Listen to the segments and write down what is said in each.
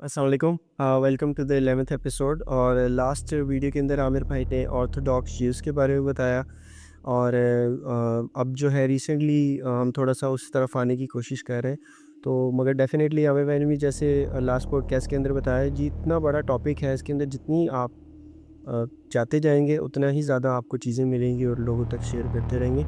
अस्सलाम वालेकुम। Welcome to the 11th episode. और लास्ट वीडियो के अंदर आमिर भाई ने ऑर्थोडॉक्स ज्यूज़ के बारे में बताया। और अब जो है रिसेंटली हम थोड़ा सा उस तरफ आने की कोशिश कर रहे हैं। तो मगर डेफ़िनेटली आमिर भाई ने भी जैसे लास्ट पॉडकास्ट के अंदर बताया जी, इतना बड़ा टॉपिक है, इसके अंदर जितनी आप जाते जाएंगे उतना ही ज़्यादा आपको चीज़ें मिलेंगी और लोगों तक शेयर करते रहेंगे।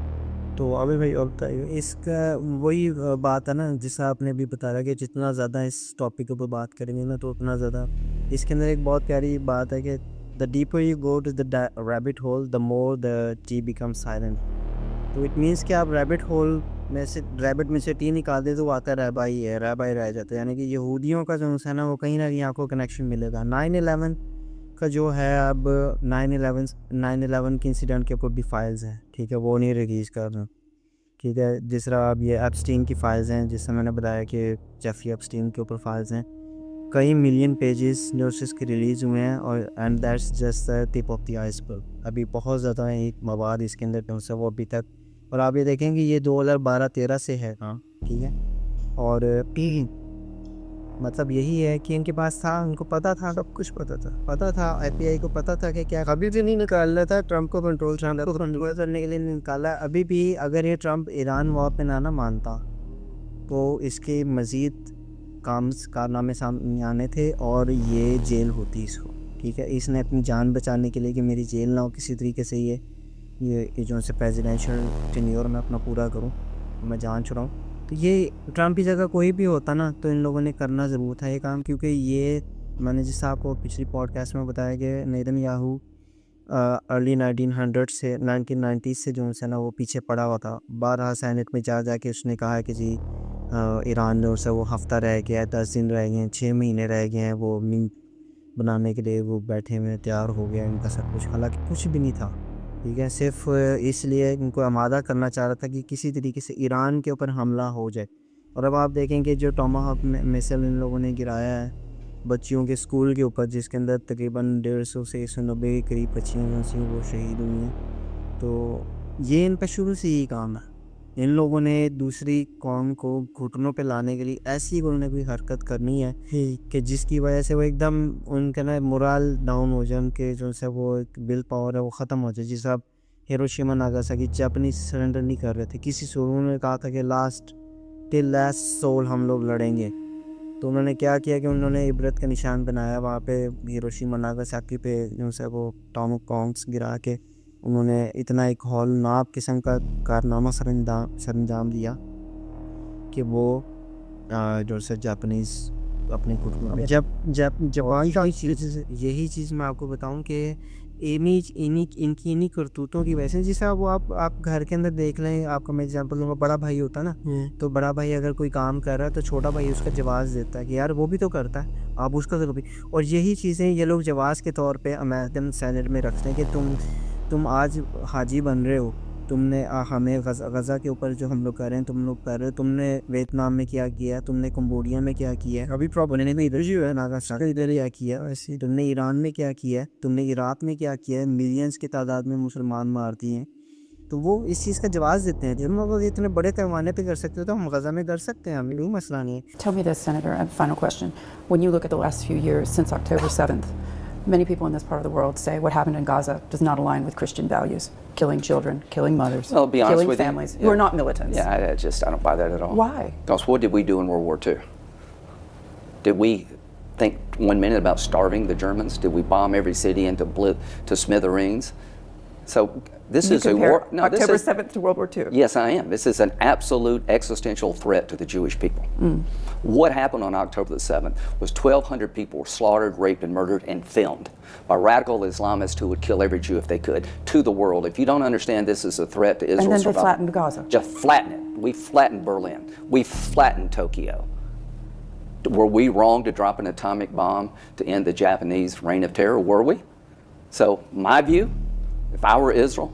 तो आमिर भाई अब बताइए। इसका वही बात है ना, जैसा आपने भी बताया कि जितना ज़्यादा इस टॉपिक के ऊपर बात करेंगे ना तो उतना ज़्यादा इसके अंदर एक बहुत प्यारी बात है कि the deeper you go to the rabbit hole the more the tea become silent. तो इट मीन्स कि आप रैबिट होल में से रैबिट में से टी निकाल दे तो वो आता रैबाई है, रैबाई रह जाता है। यानी कि यहूदियों का जो है ना वो कहीं ना कहीं आपको कनेक्शन मिलेगा 9/11 का जो है। अब 9/11 के इंसिडेंट के ऊपर भी फाइल्स हैं, ठीक है, वो नहीं रिलीज़ कर रहे, ठीक है। जिस तरह अब ये एप्स्टीन की फाइल्स हैं, जिससे मैंने बताया कि जेफरी एप्स्टीन के ऊपर फाइल्स हैं, कई मिलियन पेजेस जो इसके रिलीज़ हुए हैं। और and that's just the tip of the iceberg. अभी बहुत ज़्यादा एक मवाद इसके अंदर जो है वो अभी तक, और आप ये देखेंगे ये 2012-13 से है, हाँ ठीक है। और मतलब यही है कि इनके पास था, उनको पता था, सब कुछ पता था FBI को पता था कि क्या अभी भी नहीं निकालना था ट्रंप को कंट्रोल करने के लिए निकाला। अभी भी अगर ये ट्रंप ईरान वॉर पे ना मानता तो इसके मज़ीद कारनामे सामने आने थे और ये जेल होती इसको, ठीक है। इसने अपनी जान बचाने के लिए कि मेरी जेल ना हो किसी तरीके से, ये जो से प्रेसिडेंशियल टेन्योर मैं अपना पूरा करूं, मैं जान छुड़ाऊँ। तो ये ट्रंप की जगह कोई भी होता ना तो इन लोगों ने करना ज़रूर था ये काम, क्योंकि ये मैंने जैसा आपको पिछली पॉडकास्ट में बताया कि नेतन्याहू अर्ली 1900 से 1990 से जो है ना वो पीछे पड़ा हुआ था। 12 सेनेट में जा के उसने कहा है कि जी ईरान जो है वो हफ्ता रह गया है, 10 दिन रह गए हैं, 6 महीने रह गए हैं, वो मीट बनाने के लिए वो बैठे हुए तैयार हो गया इनका सब कुछ। हालांकि कुछ भी नहीं था, ठीक है। सिर्फ इसलिए इनको आमादा करना चाह रहा था कि किसी तरीके से ईरान के ऊपर हमला हो जाए। और अब आप देखेंगे जो टोमाहॉक मिसाइल इन लोगों ने गिराया है बच्चियों के स्कूल के ऊपर, जिसके अंदर तकरीबन 150 से 190 के करीब बच्चियाँ वो शहीद हुई हैं। तो ये इनका शुरू से ही काम है। इन लोगों ने दूसरी कौम को घुटनों पे लाने के लिए ऐसी उन्होंने कोई हरकत करनी है कि जिसकी वजह से वो एकदम उनका ना मोरल डाउन हो जाए, उनके जो है वो विल पावर है वो ख़त्म हो जाए। जिस अब हिरोशिमा नागासाकी जापानीज सरेंडर नहीं कर रहे थे किसी से, उन्होंने कहा था कि लास्ट टिल लास्ट सोल हम लोग लड़ेंगे। तो उन्होंने क्या किया कि उन्होंने इबरत का निशान बनाया वहाँ पे हिरोशिमा नागासाकी पे जो है वो एटॉमिक बॉम्ब्स गिरा के उन्होंने इतना एक हौलनाक किस्म का कारनामा सरंजाम दिया कि वो जो है जापानीज़ अपने घुटनों में जब जापान का यही चीज़ मैं आपको बताऊं कि इनकी करतूतों की वजह से, जैसे वो आप घर के अंदर देख लें, आपका मैं एग्जांपल लूँगा, बड़ा भाई होता ना, तो बड़ा भाई अगर कोई काम कर रहा है तो छोटा भाई उसका जवाब देता है कि यार वो भी तो करता है, आप उसका तो कभी। और यही चीज़ें ये लोग जवाब के तौर पे अमेरिकन सेनेट में रखते हैं कि तुम आज हाजी बन रहे हो, तुमने हमें गज़ा के ऊपर जो हम लोग कर रहे हैं तुम लोग कर रहे हो, तुमने वियतनाम में क्या किया, तुमने कम्बोडिया में क्या किया है, अभी प्रॉब्लम नहीं इधर जो है नागासाकी इधर क्या किया, वैसे तुमने ईरान में क्या किया है, तुमने इराक में क्या किया है, मिलियंस की तादाद में मुसलमान मार दिए हैं। तो वो इस चीज़ का जवाब देते हैं। जब हम इतने बड़े पैमाने पे कर सकते हो तो हम गज़ा में कर सकते हैं, हमें कोई मसला नहीं है। Tell me this, Senator, and final question. When you look at the last few years since October 7th, many people in this part of the world say what happened in Gaza does not align with Christian values. Killing children, killing mothers, I'll be honest killing with you. families Yeah. who are not militants. Yeah, I don't buy that at all. Why? Because what did we do in World War II? Did we think 1 minute about starving the Germans? Did we bomb every city to smithereens? So this You is a compare war. No, October 7th to World War II. Yes, I am. This is an absolute existential threat to the Jewish people. What happened on October the 7th was 1,200 people were slaughtered, raped, and murdered and filmed by radical Islamists who would kill every Jew if they could to the world. If you don't understand this is a threat to Israel's And then they survival, flattened Gaza. just flatten it. We flattened Berlin. We flattened Tokyo. Were we wrong to drop an atomic bomb to end the Japanese reign of terror? Were we? So my view, if I were Israel,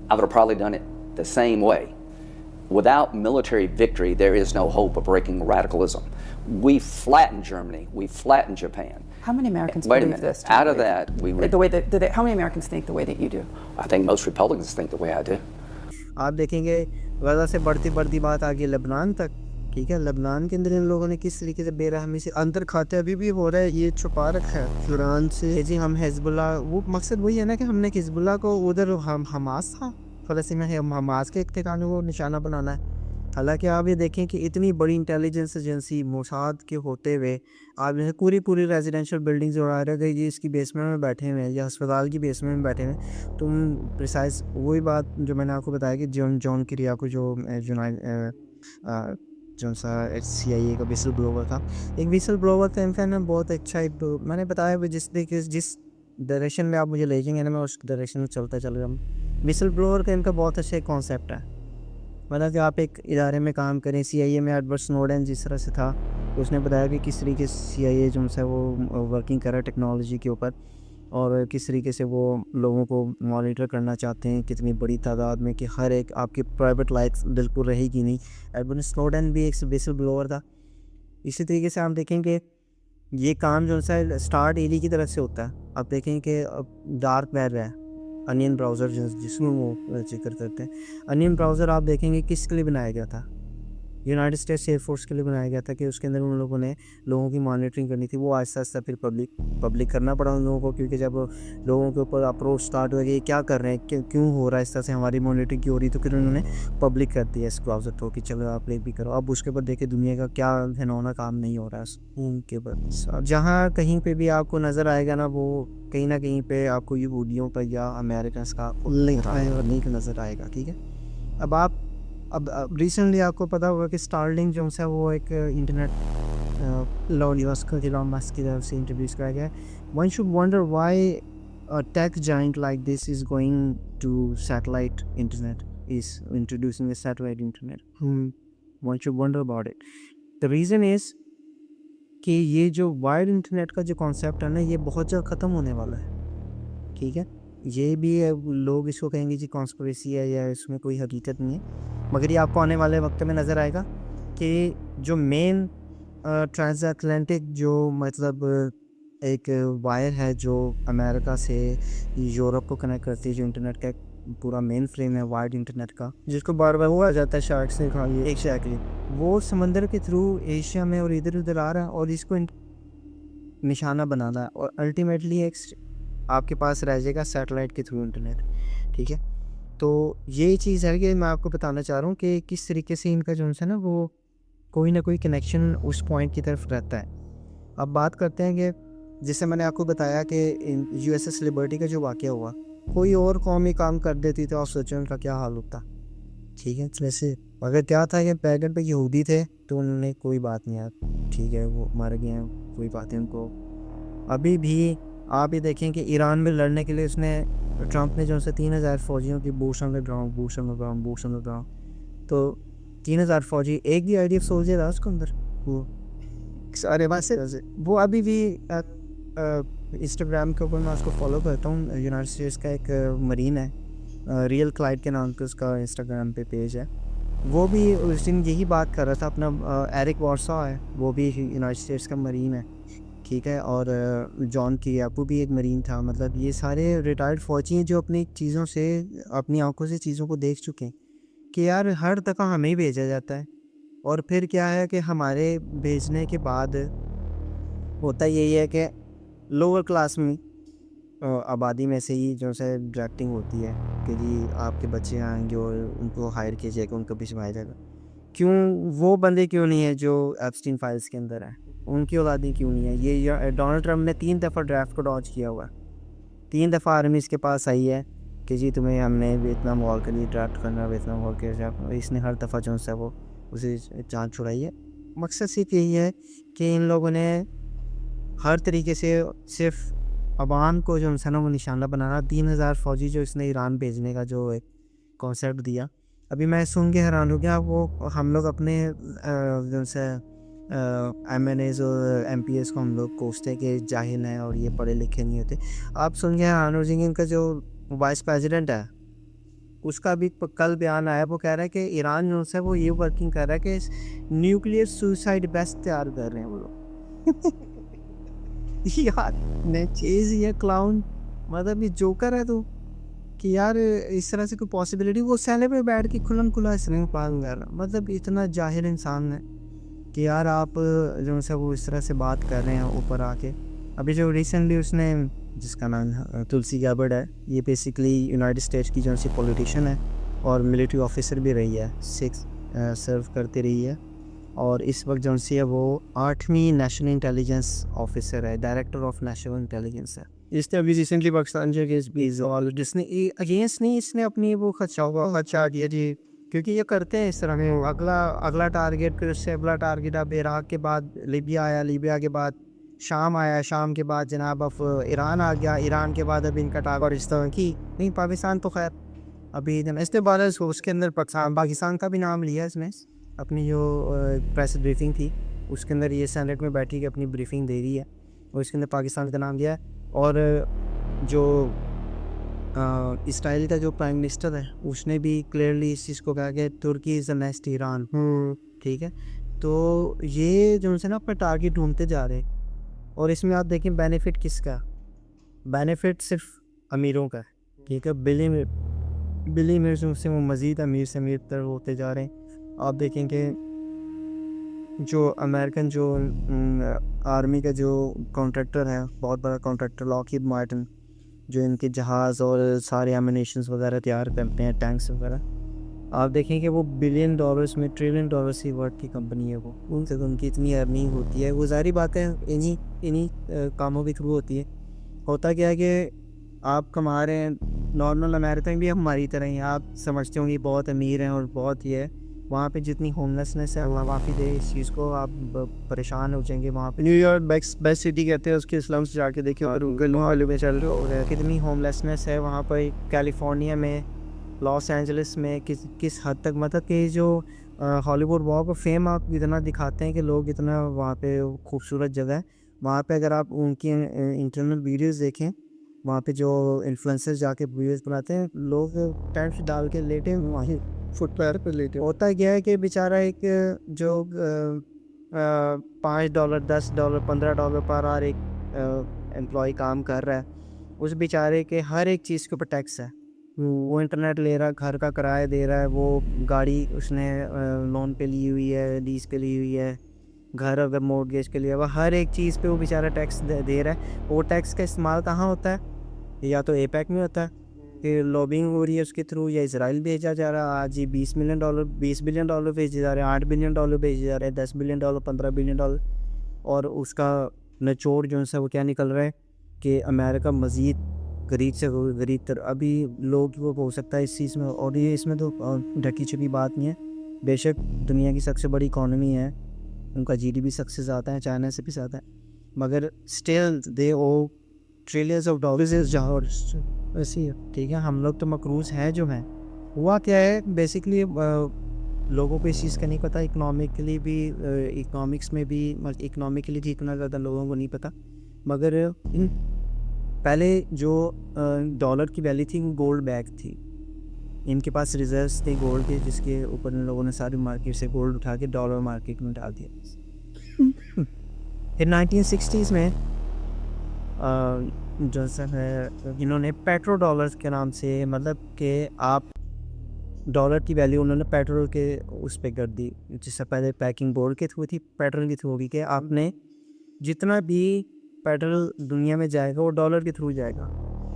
I would have probably done it the same way. Without military victory, there is no hope of breaking radicalism. We flattened Germany. We flattened Japan. How many Americans Wait a believe minute. this? Do you Out of believe? that, The way that how many Americans think the way that you do? I think most Republicans think the way I do. आप देखेंगे गज़ा से बढ़ती बात आ गई Lebanon तक, ठीक है। लबनान के अंदर इन लोगों ने किस तरीके से बेरहमी से अंदर खाते अभी भी हो रहा है, ये छुपा रखा है ईरान से जी। हम हिजबुल्ला, वो मकसद वही है ना कि हमने हिजबुल्ला को उधर, हम हमास था फ़लस्तीन में, हम हमास के ठिकाने को निशाना बनाना है। हालांकि आप ये देखें कि इतनी बड़ी इंटेलिजेंस एजेंसी मोसाद के होते हुए आप जो है पूरी रेजिडेंशियल बिल्डिंग्स उड़ा रहे गए जी, इसकी बेसमेंट में बैठे हुए हैं या अस्पताल की बेसमेंट में बैठे हुए हैं। तुम प्रिसाइज वही बात जो मैंने आपको बताया कि जॉन किरियाको जो जो सा CIA का विसल ब्लोवर था, एक विसल ब्लोवर था इनफैक्ट ना, बहुत अच्छा एक मैंने बताया जिस तरीके जिस डायरेक्शन में आप मुझे ले जाएंगे ना, मैं उस डायरेक्शन में चलता चल रहा। विसल ब्लोवर का इनका बहुत अच्छा कॉन्सेप्ट है। मतलब कि आप एक इदारे में काम करें, CIA में एडवर्ड स्नोडेन जिस तरह से था, उसने बताया कि किस तरीके से CIA जो है वो वर्किंग कर रहा है टेक्नोलॉजी के ऊपर, और किस तरीके से वो लोगों को मॉनिटर करना चाहते हैं कितनी बड़ी तादाद में, कि हर एक आपकी प्राइवेट लाइफ बिल्कुल रहेगी नहीं। एडवर्ड स्नोडेन भी एक विसल ब्लोअर था। इसी तरीके से आप देखेंगे ये काम जो है स्टार्ट एरी की तरफ से होता है। आप देखें कि डार्क वेब है, अनियन ब्राउज़र जिसमें वो जिक्र करते हैं, अनियन ब्राउज़र आप देखेंगे किसके लिए बनाया गया था, यूनाइटेड स्टेट्स एयरफोर्स के लिए बनाया गया था, कि उसके अंदर उन लोगों ने लोगों की मॉनिटरिंग करनी थी। वो आहिस्ता आहिस्ता फिर पब्लिक करना पड़ा उन लोगों को, क्योंकि जब लोगों के ऊपर अप्रोच स्टार्ट हो गई क्या कर रहे हैं, क्यों हो रहा है इस तरह से हमारी मॉनिटरिंग क्यों हो रही, तो फिर उन्होंने पब्लिक कर दिया इस ब्राउज़र को कि चलो आप भी करो। अब उसके ऊपर देखे दुनिया का क्या घिनौना काम नहीं हो रहा है उनके ऊपर। जहाँ कहीं पर भी आपको नज़र आएगा ना, वो कहीं ना कहीं पे आपको यहूदियों का या अमेरिकन का नहीं नज़र आएगा। ठीक है। अब रिसेंटली आपको पता होगा कि स्टारलिंक जो है वो एक इंटरनेट इलॉन मस्क की तरफ से इंट्रोड्यूस कराया गया है। One should wonder why a tech giant like this is going to satellite internet, is introducing a satellite internet. One should wonder about it. The reason is कि ये जो wired internet का जो कॉन्सेप्ट है ना, ये बहुत जल्द ख़त्म होने वाला है। ठीक है। ये भी लोग इसको कहेंगे जी कॉन्स्पिरेसी है या इसमें कोई हकीकत नहीं है, मगर ये आपको आने वाले वक्त में नज़र आएगा कि जो मेन ट्रांसअटलांटिक जो मतलब एक वायर है जो अमेरिका से यूरोप को कनेक्ट करती है, जो इंटरनेट का पूरा मेन फ्रेम है वायर्ड इंटरनेट का, जिसको बार बार हुआ जाता है शार्क से खा ये एग्जैक्टली, वो समंदर के थ्रू एशिया में और इधर उधर आ रहा है और इसको निशाना बनाना है, और अल्टीमेटली एक आपके पास रह जाएगा सैटेलाइट के थ्रू इंटरनेट। ठीक है। तो ये चीज़ है कि मैं आपको बताना चाह रहा हूँ कि किस तरीके से इनका जो है ना वो कोई ना कोई कनेक्शन उस पॉइंट की तरफ रहता है। अब बात करते हैं कि जैसे मैंने आपको बताया कि USS लिबर्टी का जो वाक़या हुआ, कोई और कौम ही काम कर देती तो आप सोचें उनका क्या हाल होता। ठीक है। जैसे अगर क्या था कि पैकेट पे यहूदी थे तो उन्होंने कोई बात नहीं, यार ठीक है वो मर गए हैं, कोई बात नहीं उनको। अभी भी आप ये देखें कि ईरान में लड़ने के लिए उसने ट्रंप ने जो से 3000 फौजियों की बूट्स ऑन द ग्राउंड, तो 3000 फौजी, एक भी IDF सोल्जर था उसके अंदर, वो सारे वैसे वो अभी भी इंस्टाग्राम के ऊपर मैं उसको फॉलो करता हूँ। यूनाइटेड स्टेट्स का एक मरीन है, रियल क्लाइड के नाम का उसका इंस्टाग्राम पे पेज है। वो भी उस दिन यही बात कर रहा था अपना, एरिक वॉर्सा है, वो भी यूनाइटेड स्टेट्स का मरीन है। ठीक है। और जॉन किरियाको भी एक मरीन था। मतलब ये सारे रिटायर्ड फौजी हैं जो अपनी चीज़ों से, अपनी आंखों से चीज़ों को देख चुके हैं कि यार हर दफ़ा हमें ही भेजा जाता है, और फिर क्या है कि हमारे भेजने के बाद होता यही है कि लोअर क्लास में आबादी में से ही जो है ड्राफ्टिंग होती है कि जी आपके बच्चे आएंगे और उनको हायर किया जाएगा, उनको भिजवाया जाएगा। क्यों वो बंदे क्यों नहीं है जो एप्स्टीन फाइल्स के अंदर है, उनकी औलादी क्यों नहीं है? ये डोनाल्ड ट्रंप ने 3 दफ़ा ड्राफ्ट को डॉज किया हुआ है। 3 दफ़ा आर्मी इसके पास आई है कि जी तुम्हें हमने वियतनाम वॉर के लिए ड्राफ्ट करना है, वियतनाम वॉर के ड्राफ्ट, इसने हर दफ़ा जो है वो उसे जान छुड़ाई है। मकसद सिर्फ यही है कि इन लोगों ने हर तरीके से सिर्फ अवाम को जो है ना वो निशाना बनाना। 3000 फौजी जो इसने ईरान भेजने का जो एक कॉन्सेप्ट दिया, अभी मैं सुन के हैरान हो गया। वो हम लोग अपने जो से MNAs और MPs को हम लोग कोसते कि जाहिल हैं और ये पढ़े लिखे नहीं होते। आप सुन के हैरान हो जाएंगे, इनका जो वाइस प्रेसिडेंट है उसका भी कल बयान आया, वो कह रहा है कि ईरान जो है वो ये वर्किंग कर रहा है कि न्यूक्लियर सुसाइड बेस्ट तैयार कर रहे हैं वो लोग। यार ने चीज़ ये क्लाउन, मतलब ये जोकर है तो कि यार इस तरह से कोई पॉसिबिलिटी, वो सैले पे बैठ के खुलन खुला इसमें पाल कर रहा, मतलब इतना जाहिल इंसान है। कि यार आप जो से वो इस तरह से बात कर रहे हैं ऊपर आके। अभी जो रिसेंटली उसने, जिसका नाम तुलसी गैबर्ड है, ये बेसिकली यूनाइटेड स्टेट्स की जो सी पॉलिटिशियन है और मिलिट्री ऑफिसर भी रही है, 6 सर्व करती रही है, और इस वक्त जो सी है वो 8वीं नेशनल इंटेलिजेंस ऑफिसर है, डायरेक्टर ऑफ नेशनल इंटेलिजेंस है। इसने अभी रिसेंटली पाकिस्तान के अगेंस्ट भी और जिसने अगेंस्ट नहीं, इसने अपनी वो खर्चा किया जी, क्योंकि ये करते हैं इस तरह में, अगला टारगेट, फिर उससे अगला टारगेट। अब इराक के बाद लिबिया आया, लिबिया के बाद शाम आया, शाम के बाद जनाब अब ईरान आ गया, ईरान के बाद अब इनका टारगेट इस तरह की नहीं। पाकिस्तान तो खैर अभी इसके बाद उसके अंदर पाकिस्तान का भी नाम लिया इसने। अपनी जो प्रेस ब्रीफिंग थी उसके अंदर ये सेनेट में बैठी के अपनी ब्रीफिंग दे रही है और इसके अंदर पाकिस्तान का नाम दिया है। और जो इसराइल का जो प्राइम मिनिस्टर है उसने भी क्लियरली इस चीज़ को कहा कि तुर्की इज़ द नेक्स्ट ईरान। ठीक है, तो ये जो उनसे ना अपना टारगेट ढूंढते जा रहे हैं। और इसमें आप देखें बेनिफिट किसका, बेनिफिट सिर्फ अमीरों का है। ठीक है, बिली से वो मज़ीद अमीर से अमीर तर होते जा रहे हैं। आप देखें कि जो अमेरिकन जो आर्मी का जो कॉन्ट्रैक्टर है, बहुत बड़ा कॉन्ट्रैक्टर लॉकहीड मार्टिन, जो इनके जहाज़ और सारे एमिनेशंस वगैरह तैयार करते हैं, टैंक्स वगैरह, आप देखें कि वो बिलियन डॉलर्स में, ट्रिलियन डॉलर्स की वर्थ की कंपनी है वो। उनसे उनकी इतनी अर्निंग होती है, वो जारी बात है इन्हीं कामों के थ्रू होती है। होता क्या है कि आप कमा रहे हैं, नॉर्मल अमेरिकन भी हमारी तरह ही, आप समझते होंगे बहुत अमीर हैं और बहुत ही है, वहाँ पे जितनी होमलेसनेस है वहाँ माफ़ी दे इस चीज़ को, आप परेशान हो जाएंगे। वहाँ पे न्यूयॉर्क बेस्ट सिटी कहते हैं, उसके स्लम्स जाके देखें और गलियों वालों में चल रहे हो कितनी होमलेसनेस है वहाँ पर। कैलिफोर्निया में, लॉस एंजलिस में किस हद तक, मतलब कि जो हॉलीवुड वॉक ऑफ फेम आप इतना दिखाते हैं कि लोग इतना वहाँ पे खूबसूरत जगह है, वहाँ पे अगर आप उनकी इंटरनल वीडियोस देखें, वहाँ पे जो इन्फ्लुएंसर्स जाके वीडियोस बनाते हैं, लोग टेंट डाल के लेटे वहीं फुटपाथ पर लेटे। होता क्या है कि बेचारा एक जो $5, $10, $15 पर आवर एक एम्प्लॉय काम कर रहा है, उस बेचारे के हर एक चीज़ के ऊपर टैक्स है। वो इंटरनेट ले रहा है, घर का किराया दे रहा है, वो गाड़ी उसने लोन पे ली हुई है, लीज पे ली हुई है, घर अगर मॉर्गेज के लिए, वह हर एक चीज़ पे वो बेचारा टैक्स दे रहा है। वो टैक्स का इस्तेमाल कहाँ होता है? या तो एपैक में होता है कि लॉबिंग हो रही है उसके थ्रू, या इसराइल भेजा जा रहा है। आज ही $20 बिलियन भेजे जा रहे हैं, $8 बिलियन भेजे जा रहे हैं, $10 बिलियन, $15 बिलियन। और उसका निचोड़ जो है वो क्या निकल रहा है कि अमेरिका मज़ीद गरीब से गरीब तर। अभी लोग वो हो सकता है इस चीज़ में, और ये इसमें तो ढकी छुपी बात नहीं है, बेशक दुनिया की सबसे बड़ी इकॉनमी है, उनका GDP सबसे ज़्यादा है, चाइना से भी ज़्यादा है, मगर still they owe trillions of dollars जहाँ ऐसी है। ठीक है, हम लोग तो मकरूज़ हैं जो हैं। हुआ क्या है बेसिकली, लोगों को इस चीज़ का नहीं पता, इकनॉमिकली भी, इकनॉमिक्स में भी, इकनॉमिकली भी इतना ज़्यादा लोगों को नहीं पता। मगर इन पहले जो डॉलर की वैल्यू थी वो गोल्ड बैग थी, इनके पास रिजर्व्स थे गोल्ड के, जिसके ऊपर इन लोगों ने सारी मार्केट से गोल्ड उठा के डॉलर मार्केट में डाल दिया। फिर 1960s में जो है इन्होंने पेट्रो डॉलर्स के नाम से, मतलब कि आप डॉलर की वैल्यू उन्होंने पेट्रोल के उस पर कर दी, जिससे पहले पैकिंग बोर्ड के थ्रू थी, पेट्रोल के थ्रू होगी कि आपने जितना भी पेट्रोल दुनिया में जाएगा वो डॉलर के थ्रू जाएगा,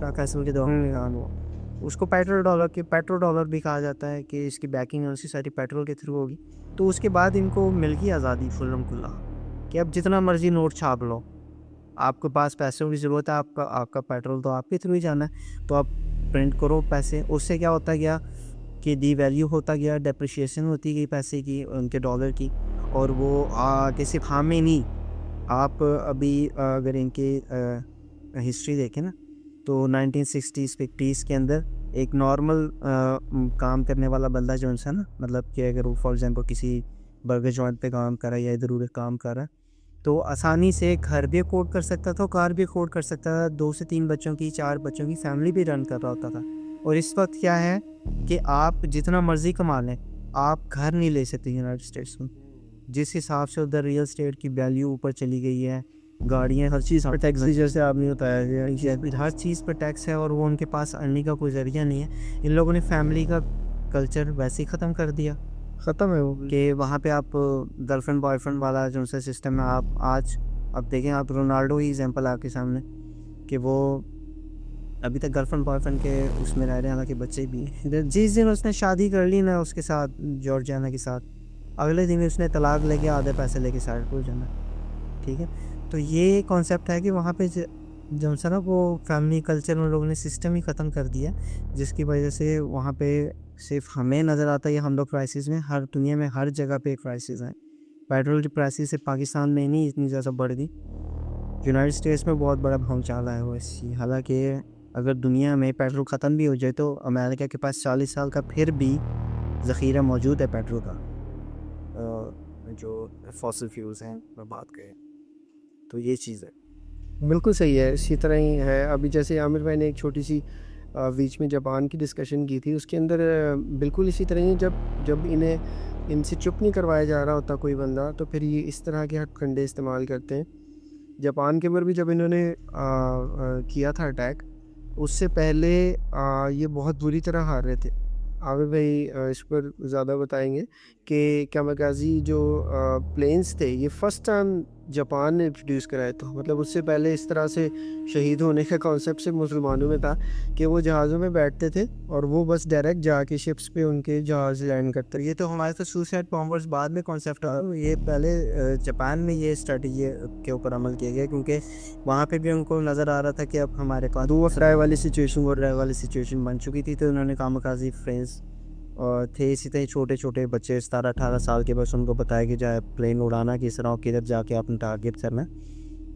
पैसे के दौरान वो उसको पेट्रोल डॉलर भी कहा जाता है कि इसकी बैकिंग उसकी सारी पेट्रोल के थ्रू होगी। तो उसके बाद इनको मिल गई आज़ादी फुल्लम खुल्ला कि अब जितना मर्जी नोट छाप लो, आपके पास पैसों की ज़रूरत है, आपका पेट्रोल तो आपके थ्रू ही जाना है, तो आप प्रिंट करो पैसे। उससे क्या होता गया कि डीवैल्यू होता गया, डेप्रिशिएशन होती गई पैसे की, उनके डॉलर की। और वो किसी खामे नहीं, आप अभी अगर इनकी हिस्ट्री देखें ना, तो 1960s 50s के अंदर एक नॉर्मल काम करने वाला बंदा जो है ना, मतलब कि अगर वो फॉर एग्जांपल किसी बर्गर जॉइंट पे काम कर रहा है या इधर उधर काम कर रहा है, तो आसानी से घर भी अफोर्ड कर सकता था, कार भी अफोर्ड कर सकता था, 2 से 3 बच्चों की, 4 बच्चों की फैमिली भी रन कर रहा होता था। और इस वक्त क्या है कि आप जितना मर्जी कमा लें, आप घर नहीं ले सकते यूनाइटेड स्टेट्स में। जिस हिसाब से उधर रियल स्टेट की वैल्यू ऊपर चली गई है, गाड़ियाँ, हर चीज़ पर टैक्स, जैसे आपने बताया, हर चीज़ पर टैक्स है, और वो उनके पास अर्निंग का कोई ज़रिया नहीं है। इन लोगों ने फैमिली का कल्चर वैसे ही ख़त्म कर दिया। ख़त्म है वो। कि वहाँ पे आप गर्लफ्रेंड बॉयफ्रेंड वाला जो सा सिस्टम है, आप आज अब देखें, आप रोनाल्डो ही एग्जांपल आपके सामने, कि वो अभी तक गर्लफ्रेंड बॉयफ्रेंड के उसमें रह रहे हैं, हालांकि बच्चे भी हैं। जिस दिन उसने शादी कर ली ना उसके साथ, जॉर्जियाना के साथ, अगले दिन ही उसने तलाक लेके आधे पैसे लेके साइड हो जाना। ठीक है, तो ये कॉन्सेप्ट है कि वहाँ पे जो सा ना वो फैमिली कल्चर उन लोगों ने सिस्टम ही ख़त्म कर दिया, जिसकी वजह से वहाँ पे सिर्फ हमें नज़र आता है हम लोग क्राइसिस में, हर दुनिया में हर जगह पे क्राइसिस है। पेट्रोल की प्राइसेस से पाकिस्तान में नहीं इतनी ज़्यादा बढ़ गई, यूनाइटेड स्टेट्स में बहुत बड़ा भौचाला है वो ऐसी। हालांकि अगर दुनिया में पेट्रोल ख़त्म भी हो जाए तो अमेरिका के पास 40 साल का फिर भी ज़ख़ीरा मौजूद है पेट्रोल का, जो फॉसिल फ्यूल्स हैं मैं बात करें तो ये चीज़ है। बिल्कुल सही है, इसी तरह ही है। अभी जैसे आमिर भाई ने एक छोटी सी बीच में जापान की डिस्कशन की थी, उसके अंदर बिल्कुल इसी तरह ही जब इन्हें इनसे चुप नहीं करवाया जा रहा होता कोई बंदा, तो फिर ये इस तरह के हथकंडे इस्तेमाल करते हैं। जापान के ऊपर भी जब इन्होंने किया था अटैक, उससे पहले ये बहुत बुरी तरह हार रहे थे। आमिर भाई इस पर ज़्यादा बताएंगे कि कामाकाजी जो प्लेन्स थे, ये फ़र्स्ट टाइम जापान ने इंट्रोड्यूस कराए थे। मतलब उससे पहले इस तरह से शहीद होने का कॉन्सेप्ट सिर्फ मुसलमानों में था कि वो जहाज़ों में बैठते थे और वो बस डायरेक्ट जाके शिप्स पे उनके जहाज़ लैंड करते थे। ये तो हमारे तो सुसाइड बॉम्बर्स बाद में कॉन्सेप्ट आया, ये पहले जापान में ये स्ट्रेटजी के ऊपर अमल किया गया, क्योंकि वहाँ पे भी उनको नज़र आ रहा था कि अब हमारे पास दो राय वाली सिचुएशन बन चुकी थी, तो उन्होंने कामकाजी फ्रेंड्स और थे इसी तरह छोटे छोटे बच्चे 17-18 साल के, बस उनको बताया कि जाए प्लेन उड़ाना किस तरह, किधर जाके अपना टारगेट करना।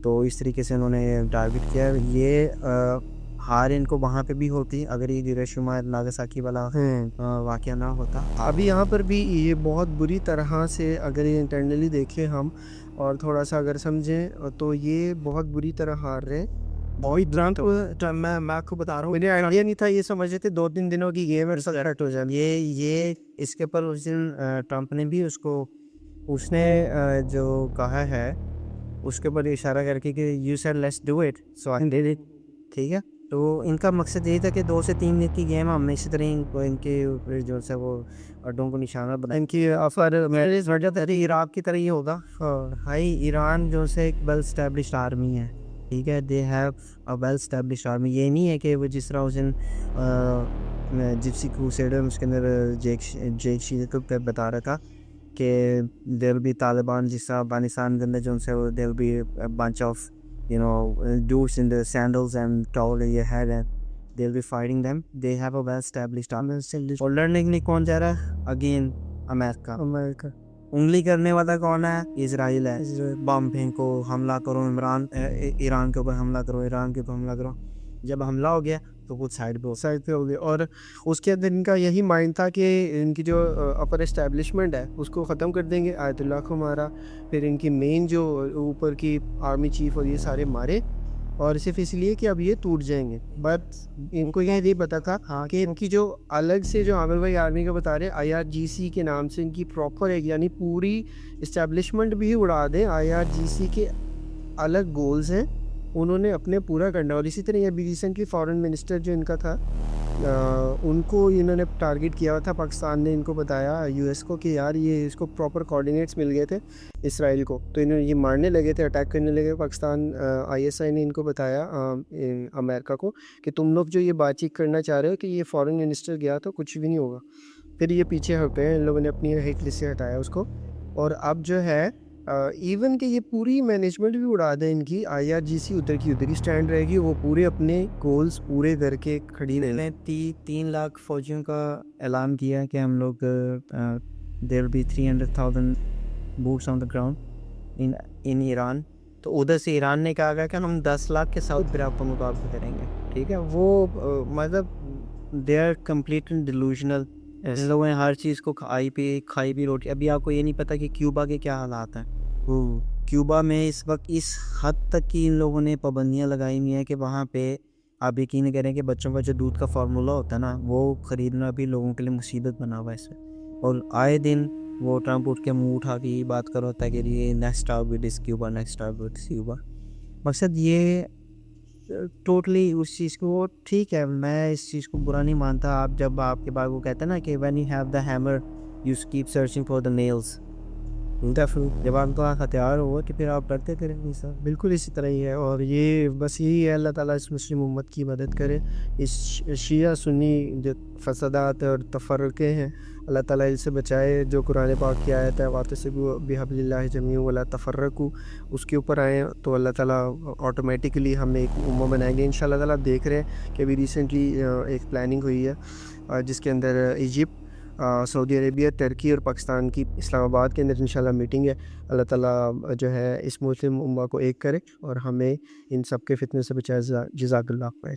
तो इस तरीके से उन्होंने टारगेट किया। ये हार इनको वहाँ पे भी होती अगर ये हिरोशिमा नागासाकी वाला वाक़या ना होता। अभी यहाँ पर भी ये बहुत बुरी तरह से, अगर ये इंटरनली देखें हम और थोड़ा सा अगर समझें, तो ये बहुत बुरी तरह हार रहे हैं। बहुत ड्रांत मैं आपको बता रहा हूँ, मुझे आइडिया नहीं था, ये समझ रहे थे 2-3 दिनों की गेम है, सेट हो जाए। ये इसके ऊपर उस दिन ट्रंप ने भी उसने जो कहा है उसके ऊपर इशारा करके कि you said let's do it so I did it. ठीक है, तो इनका मकसद यही था कि 2 से 3 दिन की गेम हमने इसी तरह इनके जो है वो अड्डों को निशाना बनाया। इनकी अफर मैरिज बढ़ जाता है। इराक की तरह ही होगा। भाई ईरान जो से एक वेल स्टैब्लिश्ड आर्मी है, ठीक है, they have a well established army. ये नहीं है कि वो जिस तरह उस दिन जिप्सी क्रूसेडर उसके अंदर जेक शील को बता रहा था कि देयर विल बी तालिबान, जिस तरह अफगानिस्तान के अंदर जो उनसे there will be bunch of dudes in the sandals and towel in your head and they'll be fighting them. They have a well established army. और लड़ने के लिए कौन जा रहा है? Again America. उंगली करने वाला कौन है? इजराइल है। बम फेंको, हमला करो, ईरान के ऊपर हमला करो, ईरान के ऊपर हमला करो। जब हमला हो गया तो कुछ साइड पे हो गए। और उसके अंदर इनका यही माइंड था कि इनकी जो अपर एस्टेब्लिशमेंट है उसको ख़त्म कर देंगे, आयतुल्लाह को मारा, फिर इनकी मेन जो ऊपर की आर्मी चीफ और ये सारे मारे, और सिर्फ इसलिए कि अब ये टूट जाएंगे। बट इनको यह नहीं पता था कि इनकी जो अलग से जो आमिर भाई आर्मी का बता रहे IRGC के नाम से इनकी प्रॉपर एक यानी पूरी इस्टेब्लिशमेंट भी उड़ा दें, IRGC के अलग गोल्स हैं, उन्होंने अपने पूरा करना। और इसी तरह अभी रिसेंटली फॉरेन मिनिस्टर जो इनका था, उनको इन्होंने टारगेट किया हुआ था। पाकिस्तान ने इनको बताया US को कि यार ये इसको प्रॉपर कोऑर्डिनेट्स मिल गए थे इसराइल को, तो इन्होंने ये मारने लगे थे, अटैक करने लगे। पाकिस्तान ISI ने इनको बताया अमेरिका को कि तुम लोग जो ये बातचीत करना चाह रहे हो कि ये फॉरेन मिनिस्टर गया तो कुछ भी नहीं होगा। फिर ये पीछे हटे, इन लोगों ने अपनी हिट लिस्ट से हटाया उसको। और अब जो है इवन कि ये पूरी मैनेजमेंट भी उड़ा दें इनकी, IRGC उधर की उधर ही स्टैंड रहेगी, वो पूरे अपने गोल्स पूरे करके खड़ी ने 3 लाख फौजियों का ऐलान किया कि हम लोग there will be 300,000 boots on the ground in Iran. तो उधर से ईरान ने कहा कि हम 10 लाख के साउथ ब्राक पर मुकाबला करेंगे। ठीक है, वो मतलब दे आर कम्प्लीटली डिलूजनल। इन लोगों ने हर चीज़ को खाई भी रोटी। अभी आपको ये नहीं पता कि क्यूबा के क्या हालात हैं। क्यूबा में इस वक्त इस हद तक की इन लोगों ने पाबंदियां लगाई हुई हैं कि वहाँ पे आप यकीन करें कि बच्चों का जो दूध का फार्मूला होता है ना, वो ख़रीदना भी लोगों के लिए मुसीबत बना हुआ है इसमें। और आए दिन वो ट्रंप उठ के मुँह उठा के बात कर होता है कि ये नेक्स्ट टारगेट इस क्यूबा, नेक्स्ट टारगेट इस क्यूबा। मकसद ये टोटली उस चीज़ को, ठीक है, मैं इस चीज़ को बुरा नहीं मानता। आप जब आपके बाद वो कहते हैं ना कि when you have the hammer you keep searching for the nails. Definitely जब आपके पास हथियार होगा कि फिर आप करते करेंगे सर। बिल्कुल इसी तरह ही है। और ये बस यही है, अल्लाह ताला इस मुस्लिम उम्मत की मदद करे। इस शिया सुन्नी जो फसादात और तफर्रक़े हैं, अल्लाह ताला इनसे बचाए। जो कुरान पाक की आयत है, वातसिबू बिहब्लिल्लाहि जमीअन वला तफर्रक़ू, उसके ऊपर आए तो अल्लाह ताला ऑटोमेटिकली हम एक उम्मा बनाएंगे इंशाअल्लाह ताला। देख रहे हैं कि अभी रिसेंटली एक प्लानिंग हुई है जिसके अंदर इजिप्ट, सऊदी अरेबिया, टर्की और पाकिस्तान की इस्लामाबाद के अंदर इंशाल्लाह मीटिंग है। अल्लाह ताला जो है इस मुस्लिम उम्मा को एक करे और हमें इन सब के फितने से बचाए। जज़ाकल्लाह खैर।